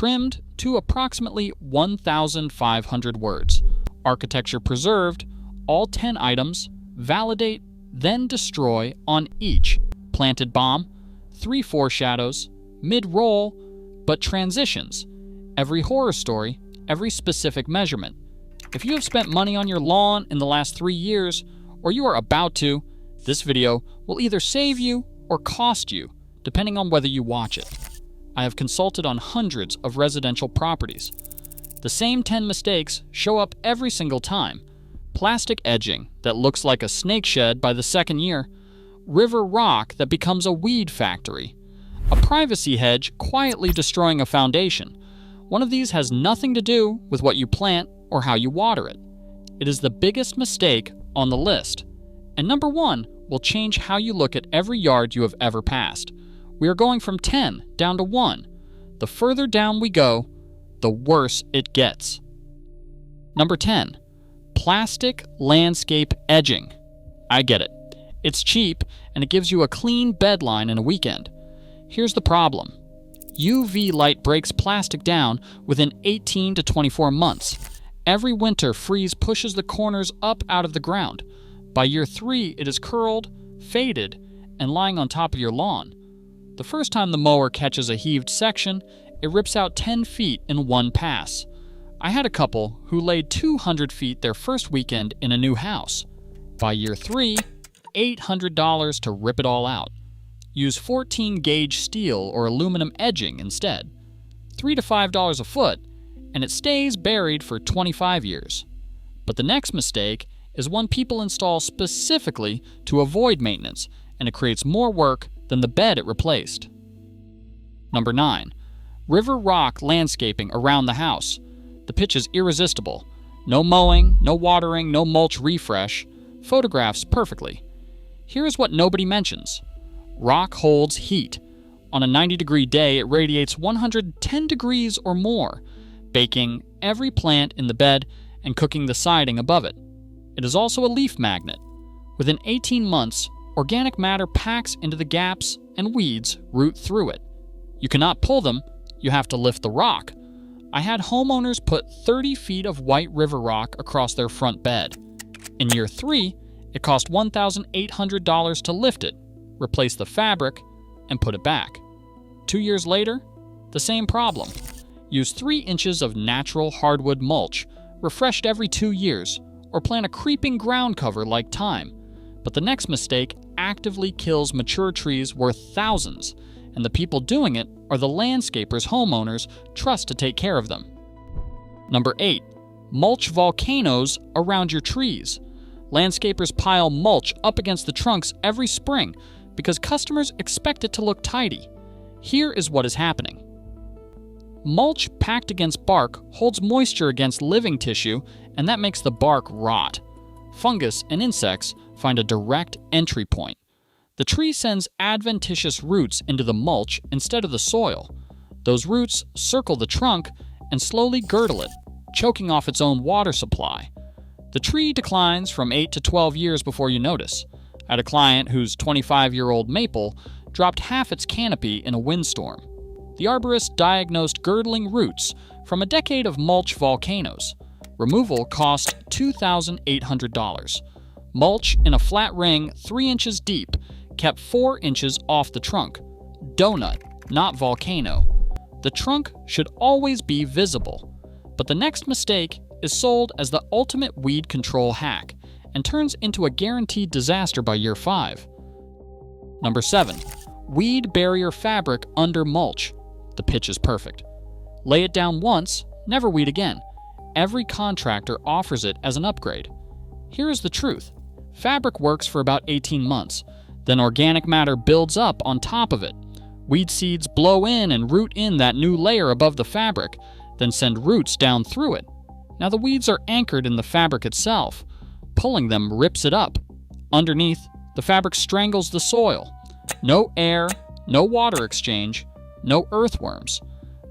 trimmed to approximately 1,500 words. Architecture preserved, all 10 items, validate, then destroy on each. Planted bomb, 3 foreshadows, mid-roll, but transitions. Every horror story, every specific measurement. If you have spent money on your lawn in the last 3 years, or you are about to, this video will either save you or cost you, depending on whether you watch it. I have consulted on hundreds of residential properties. The same 10 mistakes show up every single time. Plastic edging that looks like a snake shed by the second year. River rock that becomes a weed factory. A privacy hedge quietly destroying a foundation. One of these has nothing to do with what you plant or how you water it. It is the biggest mistake on the list. And number 1 will change how you look at every yard you have ever passed. We are going from 10 down to 1. The further down we go, the worse it gets. Number 10. Plastic landscape edging. I get it. It's cheap and it gives you a clean bed line in a weekend. Here's the problem. UV light breaks plastic down within 18 to 24 months. Every winter, freeze pushes the corners up out of the ground. By year 3, it is curled, faded, and lying on top of your lawn. The first time the mower catches a heaved section, it rips out 10 feet in one pass. I had a couple who laid 200 feet their first weekend in a new house. By year 3, $800 to rip it all out. Use 14-gauge steel or aluminum edging instead. $3 to $5 a foot, and it stays buried for 25 years. But the next mistake is one people install specifically to avoid maintenance, and it creates more work than the bed it replaced. Number 9. River rock landscaping around the house. The pitch is irresistible. No mowing, no watering, no mulch refresh. Photographs perfectly. Here is what nobody mentions. Rock holds heat. On a 90-degree day, it radiates 110 degrees or more, baking every plant in the bed and cooking the siding above it. It is also a leaf magnet. Within 18 months, organic matter packs into the gaps and weeds root through it. You cannot pull them, you have to lift the rock. I had homeowners put 30 feet of white river rock across their front bed. In year 3, it cost $1,800 to lift it, replace the fabric, and put it back. 2 years later, the same problem. Use 3 inches of natural hardwood mulch, refreshed every 2 years, or plant a creeping ground cover like thyme. But the next mistake actively kills mature trees worth thousands, and the people doing it are the landscapers homeowners trust to take care of them. Number 8. Mulch volcanoes around your trees. Landscapers pile mulch up against the trunks every spring because customers expect it to look tidy. Here is what is happening. Mulch packed against bark holds moisture against living tissue, and that makes the bark rot. Fungus and insects find a direct entry point. The tree sends adventitious roots into the mulch instead of the soil. Those roots circle the trunk and slowly girdle it, choking off its own water supply. The tree declines from 8 to 12 years before you notice. I had a client whose 25-year-old maple dropped half its canopy in a windstorm. The arborist diagnosed girdling roots from a decade of mulch volcanoes. Removal cost $2,800. Mulch in a flat ring 3 inches deep kept 4 inches off the trunk. Donut, not volcano. The trunk should always be visible. But the next mistake is sold as the ultimate weed control hack and turns into a guaranteed disaster by year 5. Number 7. Weed barrier fabric under mulch. The pitch is perfect. Lay it down once, never weed again. Every contractor offers it as an upgrade. Here is the truth. Fabric works for about 18 months. Then organic matter builds up on top of it. Weed seeds blow in and root in that new layer above the fabric, then send roots down through it. Now the weeds are anchored in the fabric itself. Pulling them rips it up. Underneath, the fabric strangles the soil. No air, no water exchange, no earthworms.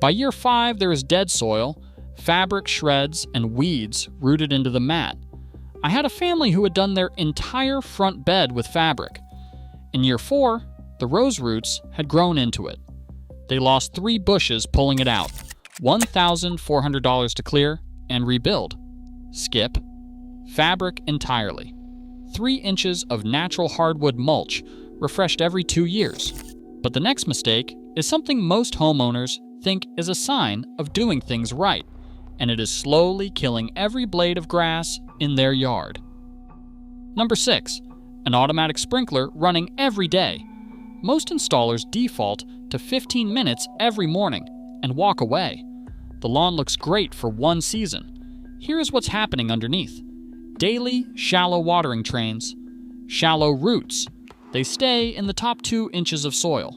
By year 5, there is dead soil, fabric shreds, and weeds rooted into the mat. I had a family who had done their entire front bed with fabric. In year 4, the rose roots had grown into it. They lost 3 bushes pulling it out. $1,400 to clear and rebuild. Skip. Fabric entirely. 3 inches of natural hardwood mulch, refreshed every 2 years. But the next mistake is something most homeowners think is a sign of doing things right, and it is slowly killing every blade of grass in their yard. Number 6. An automatic sprinkler running every day. Most installers default to 15 minutes every morning and walk away. The lawn looks great for 1 season. Here is what's happening underneath. Daily shallow watering trains. Shallow roots. They stay in the top 2 inches of soil.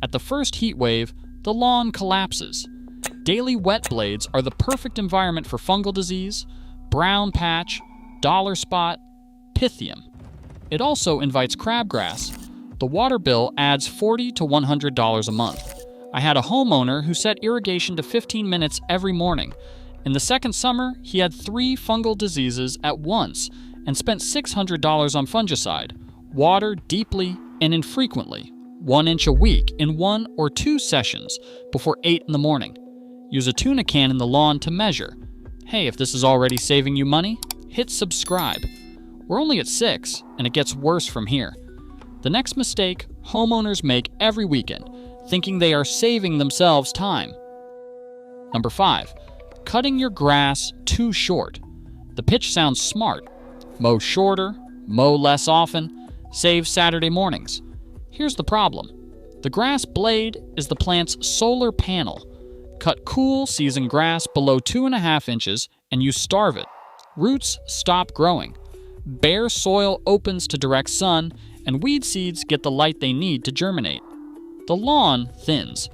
At the first heat wave, the lawn collapses. Daily wet blades are the perfect environment for fungal disease, brown patch, dollar spot, pythium. It also invites crabgrass. The water bill adds $40 to $100 a month. I had a homeowner who set irrigation to 15 minutes every morning. In the second summer, he had 3 fungal diseases at once and spent $600 on fungicide. Water deeply and infrequently, 1 inch a week in 1 or 2 sessions before 8 in the morning. Use a tuna can in the lawn to measure. Hey, if this is already saving you money, hit subscribe. We're only at 6, and it gets worse from here. The next mistake homeowners make every weekend, thinking they are saving themselves time. Number 5. Cutting your grass too short. The pitch sounds smart. Mow shorter, mow less often, save Saturday mornings. Here's the problem. The grass blade is the plant's solar panel. Cut cool season grass below 2.5 inches and you starve it. Roots stop growing. Bare soil opens to direct sun, and weed seeds get the light they need to germinate. The lawn thins.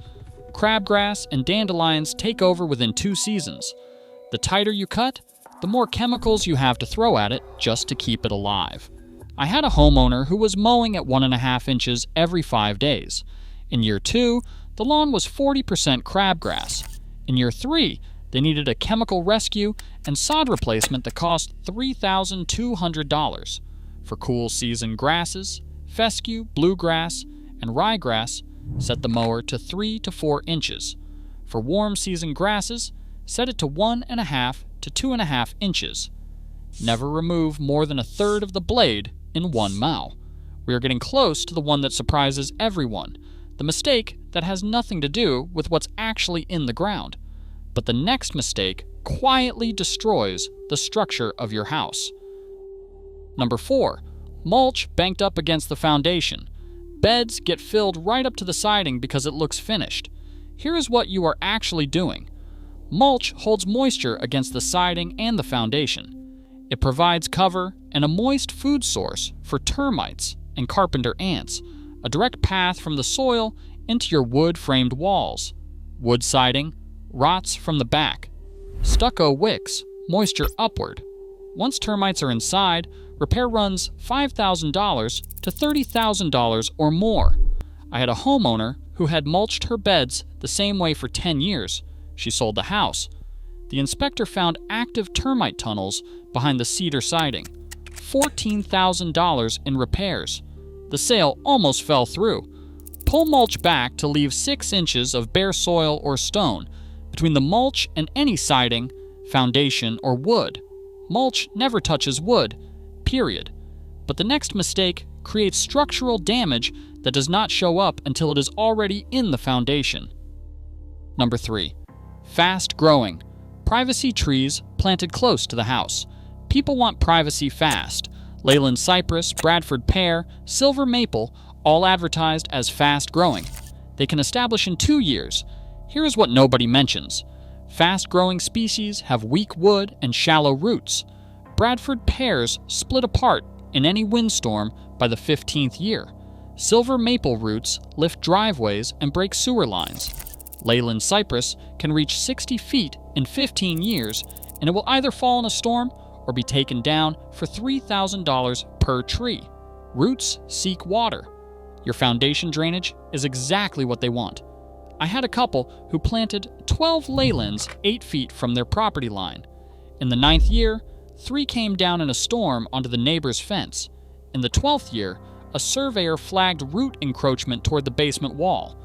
Crabgrass and dandelions take over within 2 seasons. The tighter you cut, the more chemicals you have to throw at it just to keep it alive. I had a homeowner who was mowing at 1.5 inches every 5 days. In year 2, the lawn was 40% crabgrass. In year 3, they needed a chemical rescue and sod replacement that cost $3,200. For cool season grasses, fescue, bluegrass, and ryegrass, set the mower to 3 to 4 inches. For warm season grasses, set it to 1.5 to 2.5 inches. Never remove more than 1/3 of the blade in 1 mow. We are getting close to the one that surprises everyone, the mistake that has nothing to do with what's actually in the ground. But the next mistake quietly destroys the structure of your house. Number 4. Mulch banked up against the foundation. Beds get filled right up to the siding because it looks finished. Here is what you are actually doing. Mulch holds moisture against the siding and the foundation. It provides cover and a moist food source for termites and carpenter ants, a direct path from the soil into your wood-framed walls. Wood siding rots from the back. Stucco wicks moisture upward. Once termites are inside, repair runs $5,000 to $30,000 or more. I had a homeowner who had mulched her beds the same way for 10 years. She sold the house. The inspector found active termite tunnels behind the cedar siding. $14,000 in repairs. The sale almost fell through. Pull mulch back to leave 6 inches of bare soil or stone between the mulch and any siding, foundation, or wood. Mulch never touches wood, period. But the next mistake creates structural damage that does not show up until it is already in the foundation. Number 3. Fast growing. Privacy trees planted close to the house. People want privacy fast. Leyland cypress, Bradford pear, silver maple, all advertised as fast growing. They can establish in 2 years. Here is what nobody mentions. Fast-growing species have weak wood and shallow roots. Bradford pears split apart in any windstorm by the 15th year. Silver maple roots lift driveways and break sewer lines. Leyland cypress can reach 60 feet in 15 years, and it will either fall in a storm or be taken down for $3,000 per tree. Roots seek water. Your foundation drainage is exactly what they want. I had a couple who planted 12 leylands 8 feet from their property line. In the 9th year, 3 came down in a storm onto the neighbor's fence. In the 12th year, a surveyor flagged root encroachment toward the basement wall.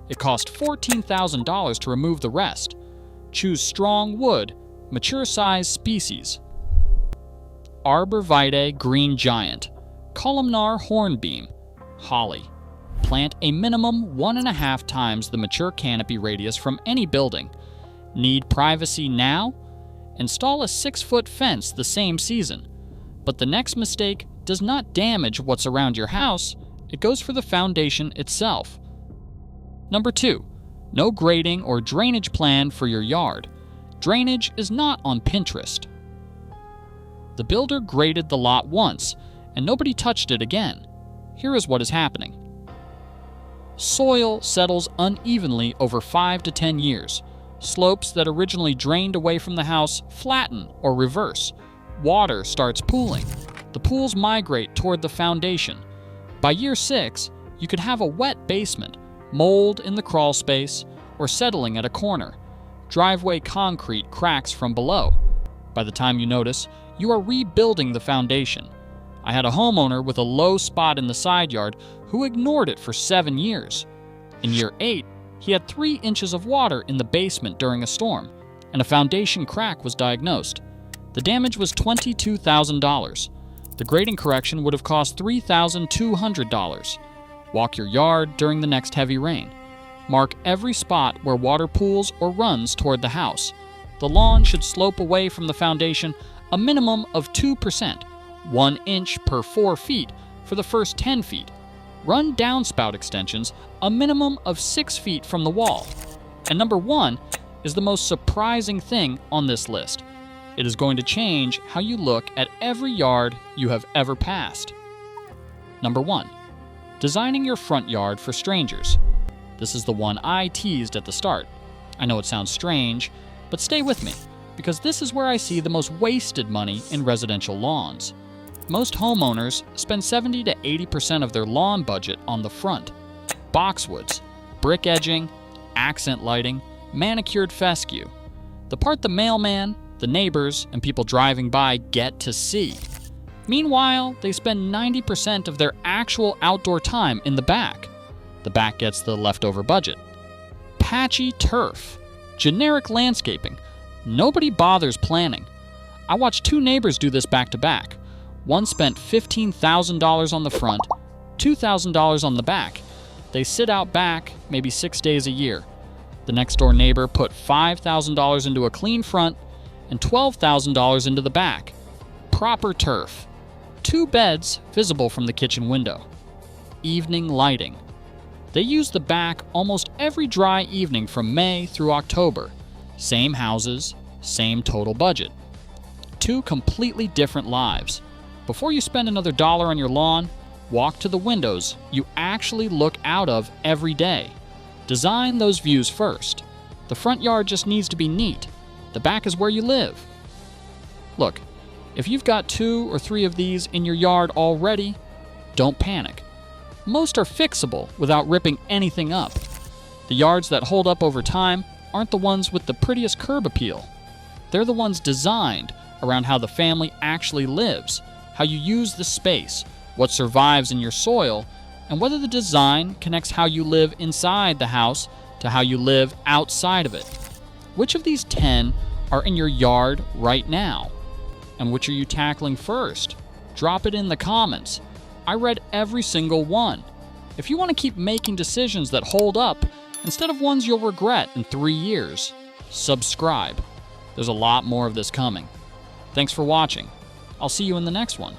It cost $14,000 to remove the rest. Choose strong wood, mature-sized species. Arborvitae green giant, columnar hornbeam, holly. Plant a minimum 1.5 times the mature canopy radius from any building. Need privacy now? Install a 6-foot fence the same season. But the next mistake does not damage what's around your house, it goes for the foundation itself. Number 2, no grading or drainage plan for your yard. Drainage is not on Pinterest. The builder graded the lot once, and nobody touched it again. Here is what is happening. Soil settles unevenly over 5 to 10 years. Slopes that originally drained away from the house flatten or reverse. Water starts pooling. The pools migrate toward the foundation. By year 6, you could have a wet basement, mold in the crawl space, or settling at a corner. Driveway concrete cracks from below. By the time you notice, you are rebuilding the foundation. I had a homeowner with a low spot in the side yard who ignored it for 7 years. In year 8, he had 3 inches of water in the basement during a storm, and a foundation crack was diagnosed. The damage was $22,000. The grading correction would have cost $3,200. Walk your yard during the next heavy rain. Mark every spot where water pools or runs toward the house. The lawn should slope away from the foundation a minimum of 2%, 1 inch per 4 feet for the first 10 feet. Run downspout extensions a minimum of 6 feet from the wall. And number 1 is the most surprising thing on this list. It is going to change how you look at every yard you have ever passed. Number 1, designing your front yard for strangers. This is the one I teased at the start. I know it sounds strange, but stay with me, because this is where I see the most wasted money in residential lawns. Most homeowners spend 70 to 80% of their lawn budget on the front. Boxwoods, brick edging, accent lighting, manicured fescue. The part the mailman, the neighbors, and people driving by get to see. Meanwhile, they spend 90% of their actual outdoor time in the back. The back gets the leftover budget. Patchy turf, generic landscaping. Nobody bothers planning. I watched 2 neighbors do this back to back. One spent $15,000 on the front, $2,000 on the back. They sit out back maybe 6 days a year. The next door neighbor put $5,000 into a clean front and $12,000 into the back. Proper turf. 2 beds visible from the kitchen window. Evening lighting. They use the back almost every dry evening from May through October. Same houses, same total budget. 2 completely different lives. Before you spend another $1 on your lawn, walk to the windows you actually look out of every day. Design those views first. The front yard just needs to be neat. The back is where you live. Look, if you've got 2 or 3 of these in your yard already, don't panic. Most are fixable without ripping anything up. The yards that hold up over time aren't the ones with the prettiest curb appeal. They're the ones designed around how the family actually lives, how you use the space, what survives in your soil, and whether the design connects how you live inside the house to how you live outside of it. Which of these 10 are in your yard right now? And which are you tackling first? Drop it in the comments. I read every single one. If you want to keep making decisions that hold up, instead of ones you'll regret in 3 years, subscribe. There's a lot more of this coming. Thanks for watching. I'll see you in the next one.